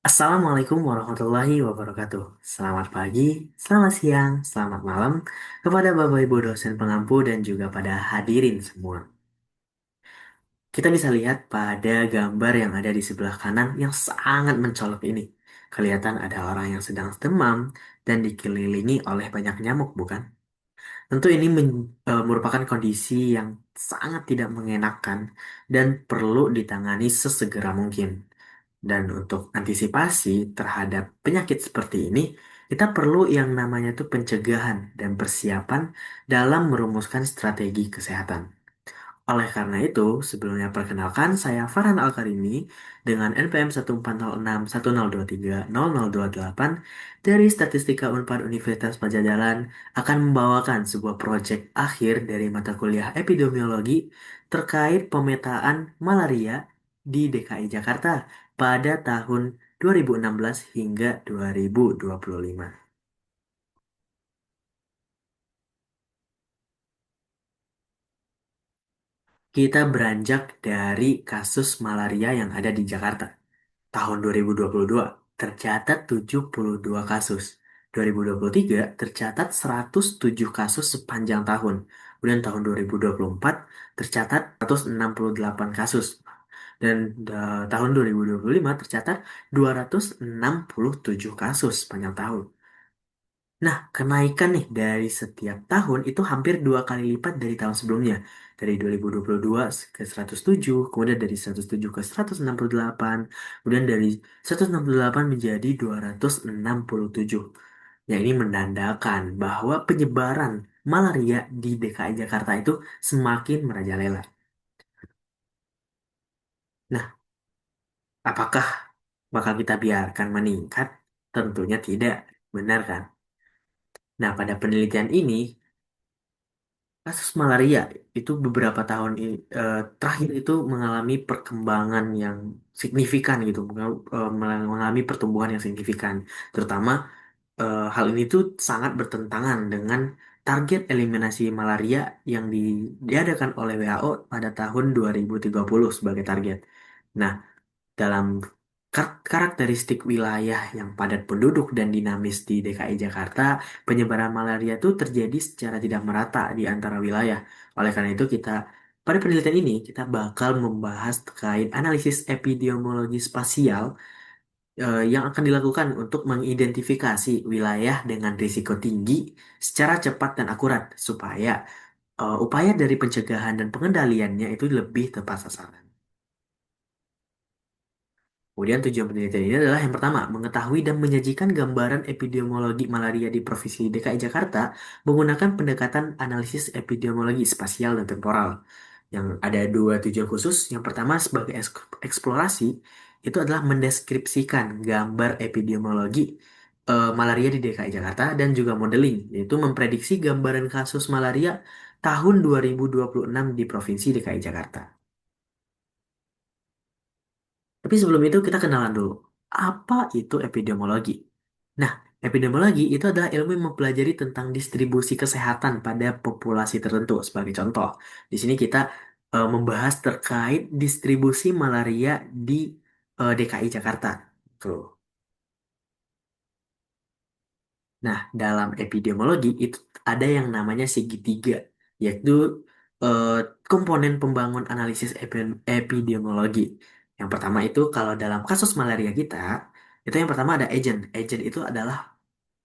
Assalamualaikum warahmatullahi wabarakatuh. Selamat pagi, selamat siang, selamat malam kepada Bapak Ibu dosen pengampu dan juga pada hadirin semua. Kita bisa lihat pada gambar yang ada di sebelah kanan yang sangat mencolok ini. Kelihatan ada orang yang sedang demam dan dikelilingi oleh banyak nyamuk, bukan? Tentu ini merupakan kondisi yang sangat tidak mengenakan dan perlu ditangani sesegera mungkin. Dan untuk antisipasi terhadap penyakit seperti ini, kita perlu yang namanya tuh pencegahan dan persiapan dalam merumuskan strategi kesehatan. Oleh karena itu, sebelumnya perkenalkan saya Farhan Al-Karimi dengan NPM 1406102300028 dari Statistika Unpad Universitas Padjadjaran akan membawakan sebuah proyek akhir dari mata kuliah epidemiologi terkait pemetaan malaria di DKI Jakarta pada tahun 2016 hingga 2025. Kita beranjak dari kasus malaria yang ada di Jakarta. Tahun 2022 tercatat 72 kasus. 2023 tercatat 107 kasus sepanjang tahun. Kemudian tahun 2024 tercatat 168 kasus. Dan tahun 2025 tercatat 267 kasus sepanjang tahun. Nah, kenaikan nih dari setiap tahun itu hampir dua kali lipat dari tahun sebelumnya. Dari 2022 ke 107, kemudian dari 107 ke 168, kemudian dari 168 menjadi 267. Ya, ini menandakan bahwa penyebaran malaria di DKI Jakarta itu semakin merajalela. Nah, apakah bakal kita biarkan meningkat? Tentunya tidak, benar kan? Nah, pada penelitian ini, kasus malaria itu beberapa tahun ini terakhir itu mengalami perkembangan yang signifikan gitu, mengalami pertumbuhan yang signifikan. Terutama hal ini tuh sangat bertentangan dengan target eliminasi malaria yang diadakan oleh WHO pada tahun 2030 sebagai target. Nah, dalam karakteristik wilayah yang padat penduduk dan dinamis di DKI Jakarta, penyebaran malaria itu terjadi secara tidak merata di antara wilayah. Oleh karena itu, pada penelitian ini kita bakal membahas terkait analisis epidemiologi spasial yang akan dilakukan untuk mengidentifikasi wilayah dengan risiko tinggi secara cepat dan akurat supaya upaya dari pencegahan dan pengendaliannya itu lebih tepat sasaran. Kemudian tujuan penelitian ini adalah yang pertama, mengetahui dan menyajikan gambaran epidemiologi malaria di Provinsi DKI Jakarta menggunakan pendekatan analisis epidemiologi spasial dan temporal. Yang ada dua tujuan khusus. Yang pertama sebagai eksplorasi, itu adalah mendeskripsikan gambar epidemiologi malaria di DKI Jakarta dan juga modeling, yaitu memprediksi gambaran kasus malaria tahun 2026 di Provinsi DKI Jakarta. Tapi sebelum itu kita kenalan dulu. Apa itu epidemiologi? Nah, epidemiologi itu adalah ilmu yang mempelajari tentang distribusi kesehatan pada populasi tertentu. Sebagai contoh, di sini kita membahas terkait distribusi malaria di DKI Jakarta. Tuh. Nah, dalam epidemiologi itu ada yang namanya segitiga, yaitu eh, komponen pembangun analisis epidemiologi. Yang pertama itu kalau dalam kasus malaria kita, itu yang pertama ada agent. Agent itu adalah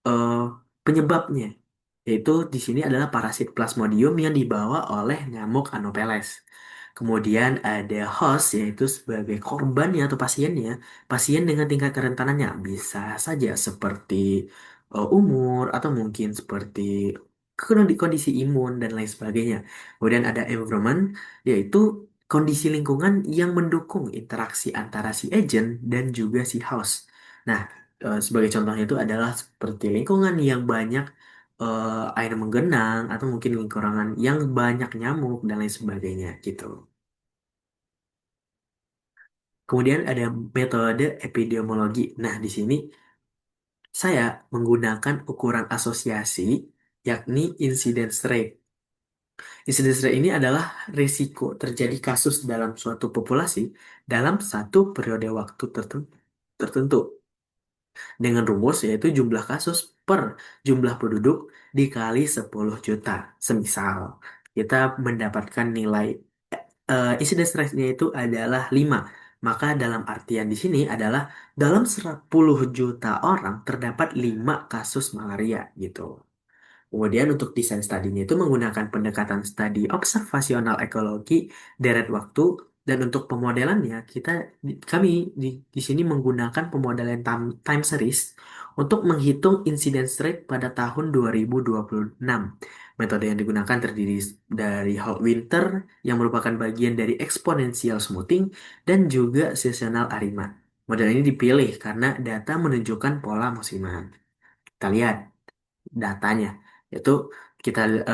eh, penyebabnya, yaitu di sini adalah parasit Plasmodium yang dibawa oleh nyamuk Anopheles. Kemudian ada host, yaitu sebagai korbannya atau pasiennya, pasien dengan tingkat kerentanannya bisa saja seperti umur atau mungkin seperti kondisi imun dan lain sebagainya. Kemudian ada environment, yaitu kondisi lingkungan yang mendukung interaksi antara si agent dan juga si host. Nah, sebagai contohnya itu adalah seperti lingkungan yang banyak air menggenang atau mungkin lingkungan yang banyak nyamuk dan lain sebagainya gitu. Kemudian ada metode epidemiologi. Nah, di sini saya menggunakan ukuran asosiasi yakni incidence rate. Incidence rate ini adalah risiko terjadi kasus dalam suatu populasi dalam satu periode waktu tertentu. dengan rumus yaitu jumlah kasus per jumlah penduduk dikali 10 juta. Semisal kita mendapatkan nilai incidence rate-nya itu adalah 5. Maka dalam artian di sini adalah dalam 10 juta orang terdapat 5 kasus malaria gitu. Kemudian untuk desain studinya itu menggunakan pendekatan studi observasional ekologi deret waktu, dan untuk pemodelannya kami di sini menggunakan pemodelan time series untuk menghitung incidence rate pada tahun 2026. Metode yang digunakan terdiri dari Hall Winter yang merupakan bagian dari exponential smoothing dan juga seasonal ARIMA. Model ini dipilih karena data menunjukkan pola musiman. Kita lihat datanya. Yaitu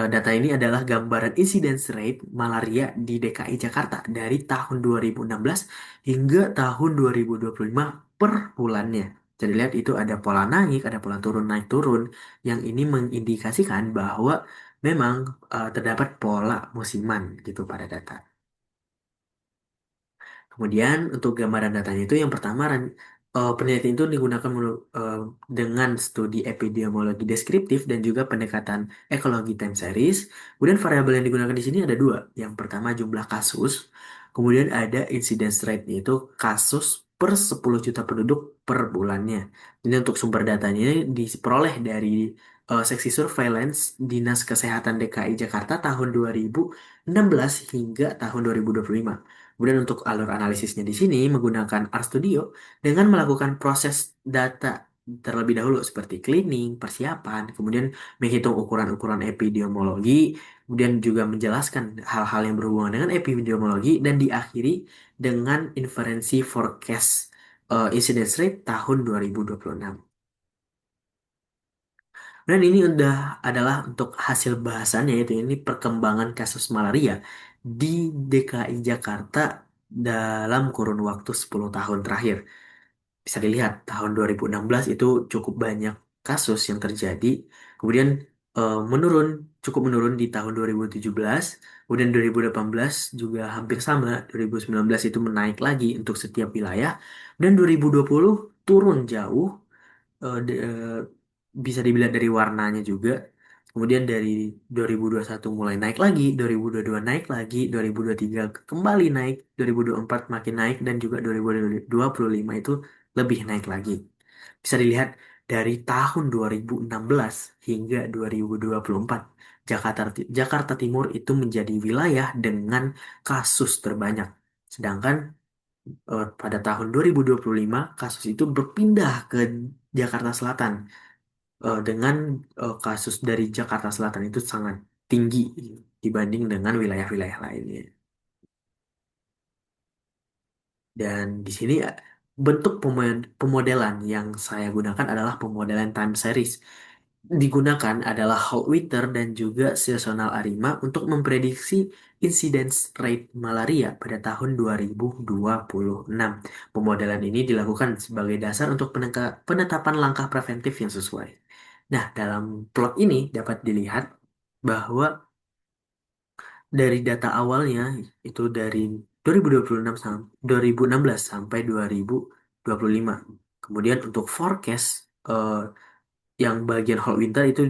data ini adalah gambaran incidence rate malaria di DKI Jakarta dari tahun 2016 hingga tahun 2025 per bulannya. Jadi lihat itu ada pola naik, ada pola turun, naik turun, yang ini mengindikasikan bahwa memang terdapat pola musiman gitu pada data. Kemudian untuk gambaran datanya itu yang pertama penelitian itu digunakan dengan studi epidemiologi deskriptif dan juga pendekatan ekologi time series. Kemudian variabel yang digunakan di sini ada dua. Yang pertama jumlah kasus, kemudian ada incidence rate yaitu kasus per 10 juta penduduk per bulannya. Ini untuk sumber datanya ini diperoleh dari seksi surveillance Dinas Kesehatan DKI Jakarta tahun 2016 hingga tahun 2025. Kemudian untuk alur analisisnya di sini menggunakan RStudio dengan melakukan proses data terlebih dahulu seperti cleaning, persiapan, kemudian menghitung ukuran-ukuran epidemiologi, kemudian juga menjelaskan hal-hal yang berhubungan dengan epidemiologi dan diakhiri dengan inferensi forecast incidence rate tahun 2026. Dan ini udah adalah untuk hasil bahasannya yaitu ini perkembangan kasus malaria di DKI Jakarta dalam kurun waktu 10 tahun terakhir. Bisa dilihat tahun 2016 itu cukup banyak kasus yang terjadi, kemudian menurun, cukup menurun di tahun 2017, kemudian 2018 juga hampir sama, 2019 itu menaik lagi untuk setiap wilayah, dan 2020 turun jauh, bisa dilihat dari warnanya juga. Kemudian dari 2021 mulai naik lagi, 2022 naik lagi, 2023 kembali naik, 2024 makin naik, dan juga 2025 itu lebih naik lagi. Bisa dilihat dari tahun 2016 hingga 2024, Jakarta, Jakarta Timur itu menjadi wilayah dengan kasus terbanyak. Sedangkan pada tahun 2025 kasus itu berpindah ke Jakarta Selatan, dengan kasus dari Jakarta Selatan itu sangat tinggi dibanding dengan wilayah-wilayah lainnya. Dan di sini bentuk pemodelan yang saya gunakan adalah pemodelan time series. Digunakan adalah Hall-Witter dan juga seasonal ARIMA untuk memprediksi incidence rate malaria pada tahun 2026. Pemodelan ini dilakukan sebagai dasar untuk penetapan langkah preventif yang sesuai. Nah, dalam plot ini dapat dilihat bahwa dari data awalnya itu dari 2026 sampai 2016 sampai 2025. Kemudian untuk forecast yang bagian whole winter itu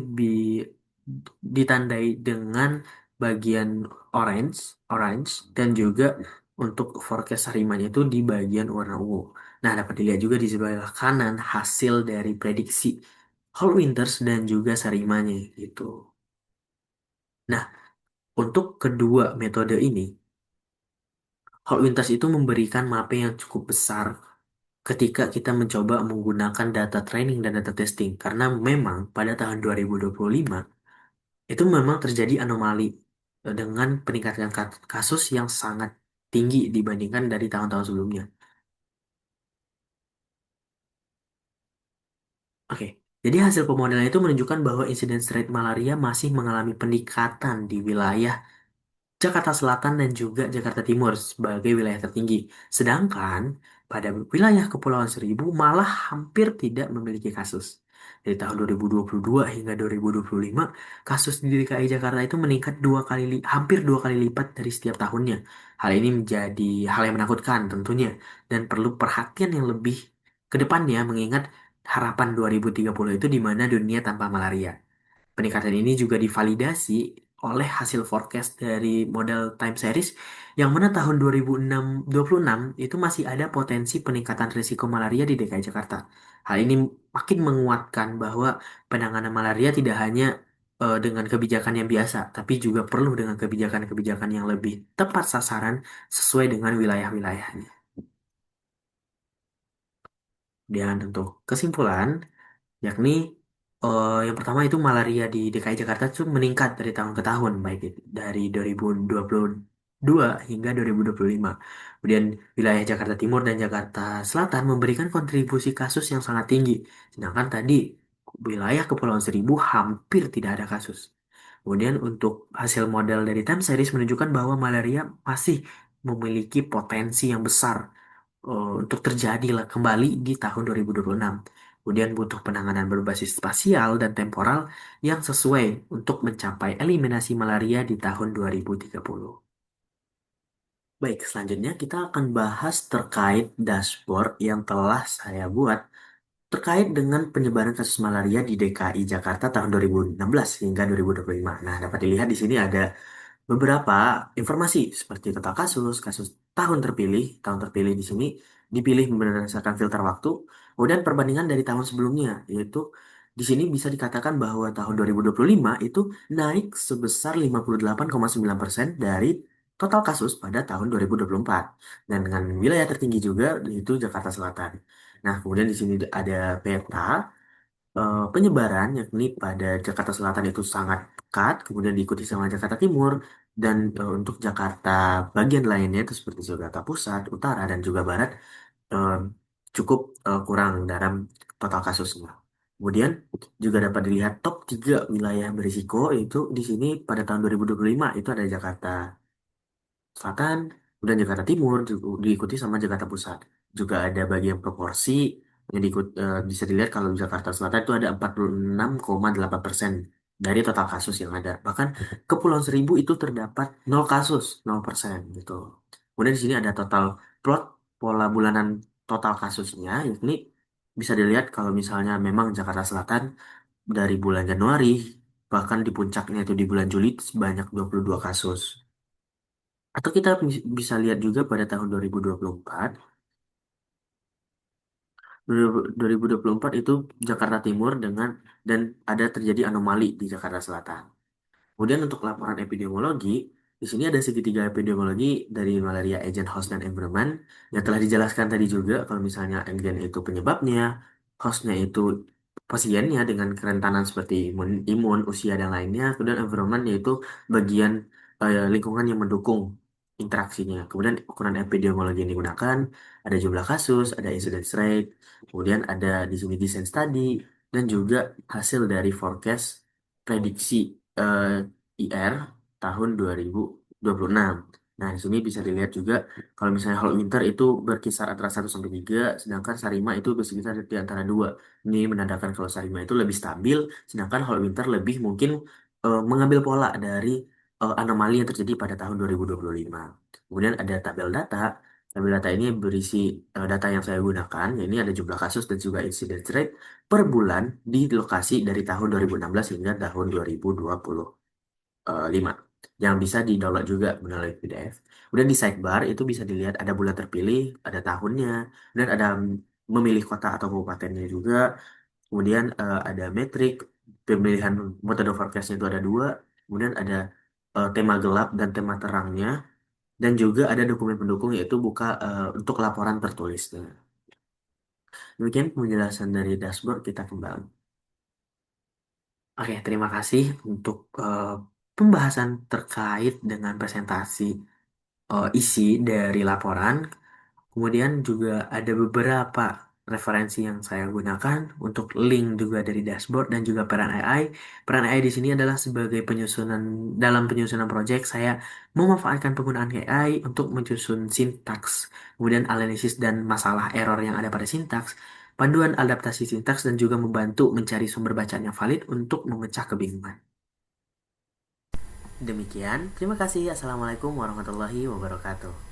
ditandai dengan bagian orange, orange dan juga untuk forecast harimanya itu di bagian warna ungu. Nah, dapat dilihat juga di sebelah kanan hasil dari prediksi whole winters dan juga sarimanya gitu. Nah, untuk kedua metode ini, whole winters itu memberikan mapping yang cukup besar ketika kita mencoba menggunakan data training dan data testing. Karena memang pada tahun 2025 itu memang terjadi anomali dengan peningkatan kasus yang sangat tinggi dibandingkan dari tahun-tahun sebelumnya. Oke, jadi hasil pemodelan itu menunjukkan bahwa incidence rate malaria masih mengalami peningkatan di wilayah Jakarta Selatan dan juga Jakarta Timur sebagai wilayah tertinggi. Sedangkan pada wilayah Kepulauan Seribu malah hampir tidak memiliki kasus. Dari tahun 2022 hingga 2025, kasus di DKI Jakarta itu meningkat hampir dua kali lipat dari setiap tahunnya. Hal ini menjadi hal yang menakutkan tentunya dan perlu perhatian yang lebih ke depannya mengingat harapan 2030 itu di mana dunia tanpa malaria. Peningkatan ini juga divalidasi oleh hasil forecast dari model time series yang mana tahun 2026 itu masih ada potensi peningkatan risiko malaria di DKI Jakarta. Hal ini makin menguatkan bahwa penanganan malaria tidak hanya dengan kebijakan yang biasa, tapi juga perlu dengan kebijakan-kebijakan yang lebih tepat sasaran sesuai dengan wilayah-wilayahnya. Dan untuk kesimpulan, yakni yang pertama itu malaria di DKI Jakarta itu meningkat dari tahun ke tahun, baik itu dari 2022 hingga 2025. Kemudian wilayah Jakarta Timur dan Jakarta Selatan memberikan kontribusi kasus yang sangat tinggi, sedangkan tadi wilayah Kepulauan Seribu hampir tidak ada kasus. Kemudian untuk hasil model dari time series menunjukkan bahwa malaria masih memiliki potensi yang besar untuk terjadi lah kembali di tahun 2026. Kemudian butuh penanganan berbasis spasial dan temporal yang sesuai untuk mencapai eliminasi malaria di tahun 2030. Baik, selanjutnya kita akan bahas terkait dashboard yang telah saya buat terkait dengan penyebaran kasus malaria di DKI Jakarta tahun 2016 hingga 2025. Nah, dapat dilihat di sini ada beberapa informasi seperti total kasus, kasus tahun terpilih di sini dipilih berdasarkan filter waktu, kemudian perbandingan dari tahun sebelumnya, yaitu di sini bisa dikatakan bahwa tahun 2025 itu naik sebesar 58,9% dari total kasus pada tahun 2024. Dan dengan wilayah tertinggi juga yaitu Jakarta Selatan. Nah, kemudian di sini ada peta penyebaran yakni pada Jakarta Selatan itu sangat pekat, kemudian diikuti sama Jakarta Timur, dan untuk Jakarta bagian lainnya itu seperti Jakarta Pusat, Utara, dan juga Barat eh, cukup kurang dalam total kasusnya. Kemudian juga dapat dilihat top 3 wilayah berisiko itu di sini pada tahun 2025 itu ada Jakarta Selatan, kemudian Jakarta Timur diikuti sama Jakarta Pusat. Juga ada bagian proporsi yang bisa dilihat kalau Jakarta Selatan itu ada 46,8% dari total kasus yang ada. Bahkan Kepulauan Seribu itu terdapat 0 kasus, 0% gitu. Kemudian di sini ada total plot pola bulanan total kasusnya, yakni bisa dilihat kalau misalnya memang Jakarta Selatan dari bulan Januari bahkan di puncaknya itu di bulan Juli sebanyak 22 kasus. Atau kita bisa lihat juga pada tahun 2024, 2024 itu Jakarta Timur dan ada terjadi anomali di Jakarta Selatan. Kemudian untuk laporan epidemiologi, di sini ada segitiga epidemiologi dari malaria agent, host, dan environment yang telah dijelaskan tadi juga kalau misalnya agent itu penyebabnya, hostnya itu pasiennya dengan kerentanan seperti imun, usia, dan lainnya, kemudian environment yaitu bagian lingkungan yang mendukung interaksinya. Kemudian ukuran epidemiologi yang digunakan, ada jumlah kasus, ada incidence rate, kemudian ada di sini desain study, dan juga hasil dari forecast prediksi eh, IR tahun 2026. Nah, di sini bisa dilihat juga kalau misalnya Hall Winter itu berkisar antara 1 sampai 3, sedangkan Sarima itu berkisar di antara 2. Ini menandakan kalau Sarima itu lebih stabil, sedangkan Hall Winter lebih mungkin mengambil pola dari anomali yang terjadi pada tahun 2025. Kemudian ada tabel data. Tabel data ini berisi data yang saya gunakan. Ini ada jumlah kasus dan juga incidence rate per bulan di lokasi dari tahun 2016 hingga tahun 2025 yang bisa di-download juga melalui PDF. Kemudian di sidebar itu bisa dilihat ada bulan terpilih, ada tahunnya, dan ada memilih kota atau kabupatennya juga. Kemudian ada metrik pemilihan metode forecastnya itu ada 2. Kemudian ada tema gelap dan tema terangnya, dan juga ada dokumen pendukung yaitu buka untuk laporan tertulisnya. Demikian penjelasan dari dashboard kita kembali. Oke, terima kasih untuk pembahasan terkait dengan presentasi isi dari laporan. Kemudian juga ada beberapa referensi yang saya gunakan untuk link juga dari dashboard dan juga peran AI. Peran AI di sini adalah sebagai dalam penyusunan proyek saya memanfaatkan penggunaan AI untuk menyusun sintaks, kemudian analisis dan masalah error yang ada pada sintaks, panduan adaptasi sintaks dan juga membantu mencari sumber bacaan yang valid untuk memecah kebingungan. Demikian, terima kasih. Assalamualaikum warahmatullahi wabarakatuh.